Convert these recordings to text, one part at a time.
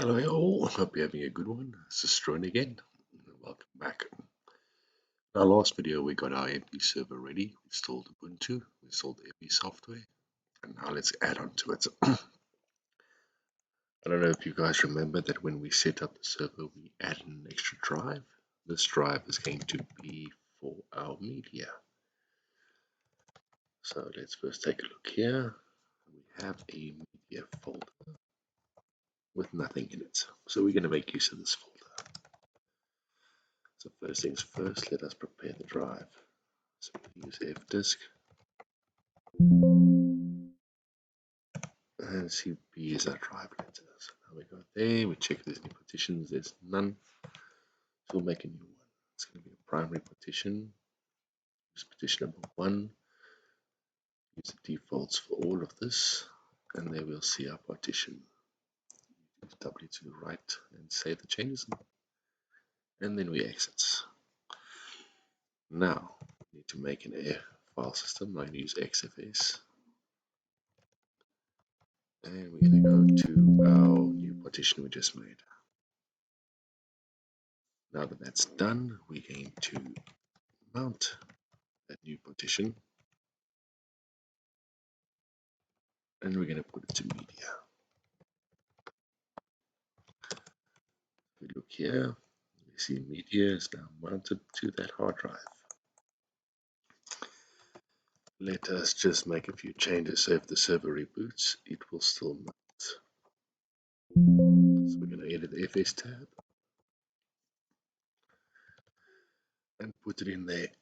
Hello all, hope you're having a good one. This is Strone again. Welcome back. In our last video we got our empty server ready, we installed Ubuntu, we installed the empty software, and now let's add on to it. I don't know if you guys remember that when we set up the server we added an extra drive. This drive is going to be for our media. So let's first take a look here. We have a media folder with nothing in it. So we're going to make use of this folder. So first things first, let us prepare the drive. So we use fdisk and cp is our drive letter. So now we go there, we check if there's any partitions, there's none. So we'll make a new one. It's going to be a primary partition. Use partition number 1. Use the defaults for all of this, and there we'll see our partition. Use W to the right and save the changes, and then we exit. Now we need to make an air file system. I'm going to use XFS. And we're going to go to our new partition we just made. Now that that's done, we're going to mount that new partition. And we're going to put it to media. If we look here, we see media is now mounted to that hard drive. Let us just make a few changes so if the server reboots, it will still mount. So we're going to edit the FS tab and put it in there.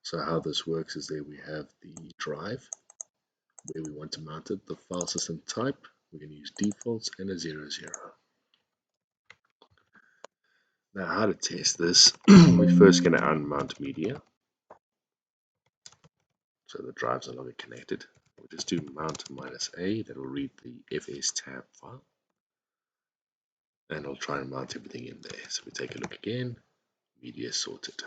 So how this works is there we have the drive where we want to mount it, the file system type, we're going to use defaults and a 00. Now how to test this, we're first going to unmount media. So the drive's no longer connected. We'll just do mount -a, that will read the FS tab file. And I'll try and mount everything in there. So we take a look again, media sorted.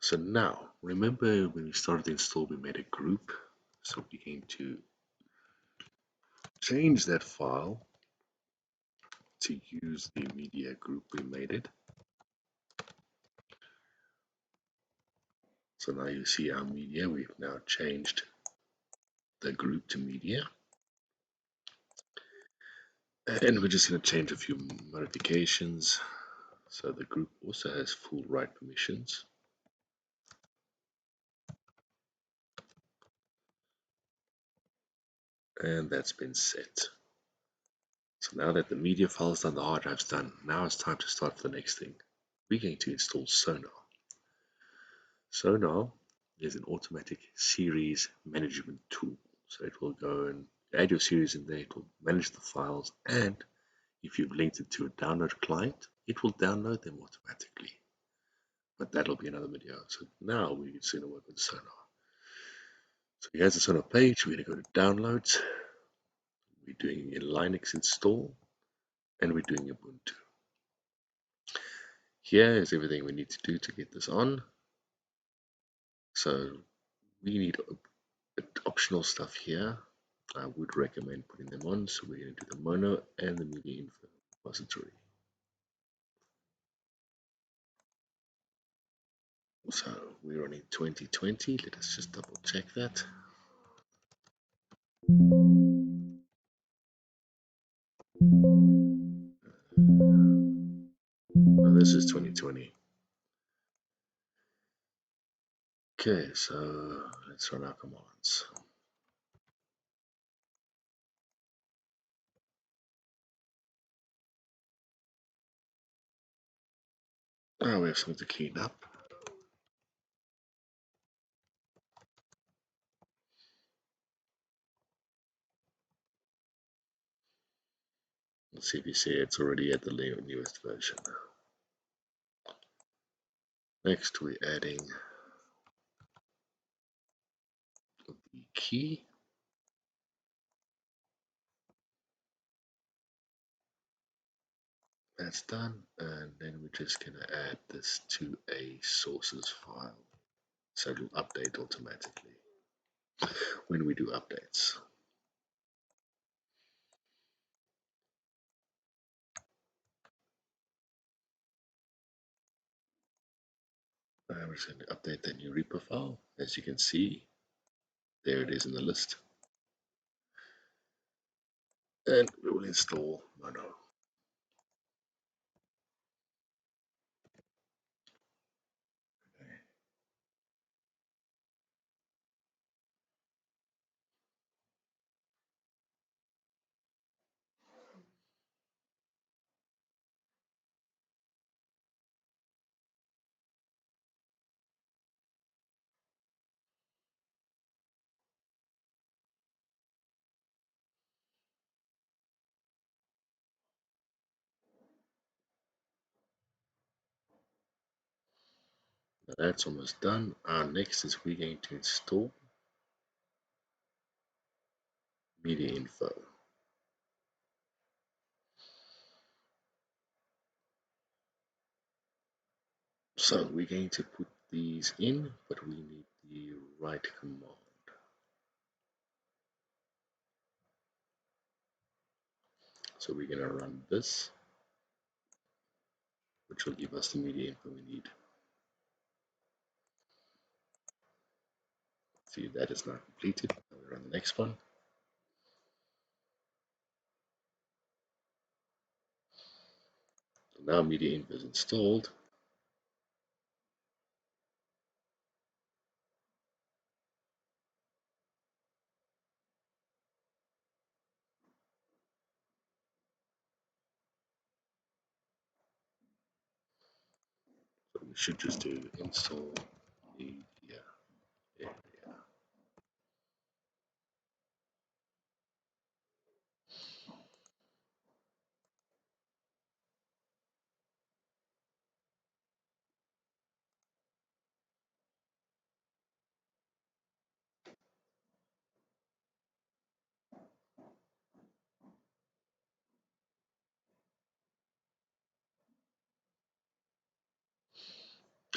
So now, remember when we started the install, we made a group. So we're going to change that file to use the media group we made it. So now you see our media, we've now changed the group to media. And we're just going to change a few modifications. So the group also has full write permissions. And that's been set. So now that the media file is done, the hard drive's done, now it's time to start for the next thing. We're going to install Sonarr. Sonarr is an automatic series management tool. So it will go and add your series in there, it will manage the files, and if you've linked it to a download client, it will download them automatically. But that'll be another video. So now we can soon work with Sonarr. So here's the Sonarr page. We're going to go to downloads. We're doing a Linux install, and we're doing Ubuntu. Here is everything we need to do to get this on. So we need optional stuff here. I would recommend putting them on. So we're going to do the mono and the media info repository. So we're running 2020. Let us just double check that. No, this is 2020. Okay, so let's run our commands. Now we have something to clean up. Let's see if you see it's already at the newest version. Next, we're adding key. That's done, and then we're just going to add this to a sources file, so it'll update automatically when we do updates. I'm just going to update that new repo file. As you can see, there it is in the list. And we will install Mono. Now that's almost done. Next is we're going to install media info. So we're going to put these in, but we need the right command. So we're going to run this, which will give us the media info we need. See, that is now completed. Now we run the next one. So now media info is installed. So we should just do install media area.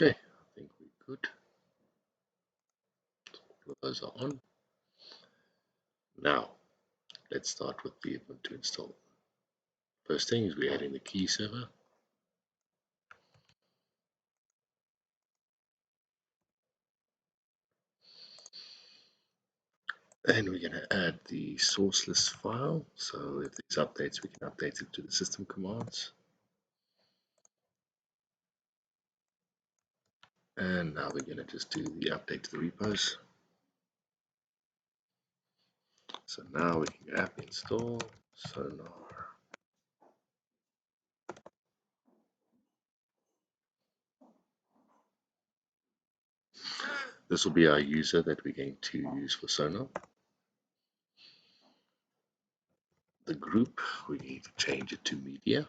Okay, I think we're good. All of those are on. Now, let's start with the Ubuntu install. First thing is we're adding the key server. And we're going to add the sourceless file. So if there's updates, we can update it to the system commands. And now we're going to just do the update to the repos. So now we can app install Sonarr. This will be our user that we're going to use for Sonarr. The group, we need to change it to media.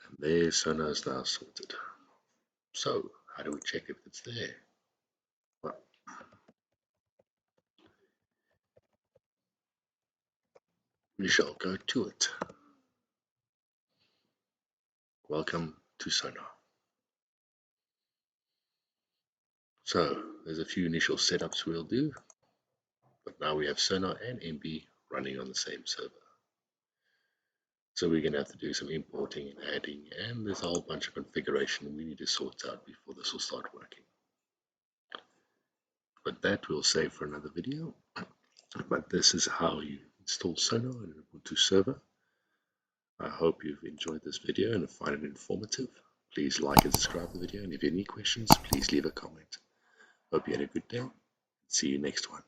And there, Sonarr is now sorted. So how do we check if it's there? Well, we shall go to it. Welcome to Sonarr. So there's a few initial setups we'll do, but now we have Sonarr and MB running on the same server. So we're going to have to do some importing and adding, and there's a whole bunch of configuration we need to sort out before this will start working. But that we'll save for another video. But this is how you install Sonarr on an Ubuntu server. I hope you've enjoyed this video and find it informative. Please like and subscribe to the video, and if you have any questions, please leave a comment. Hope you had a good day. See you next one.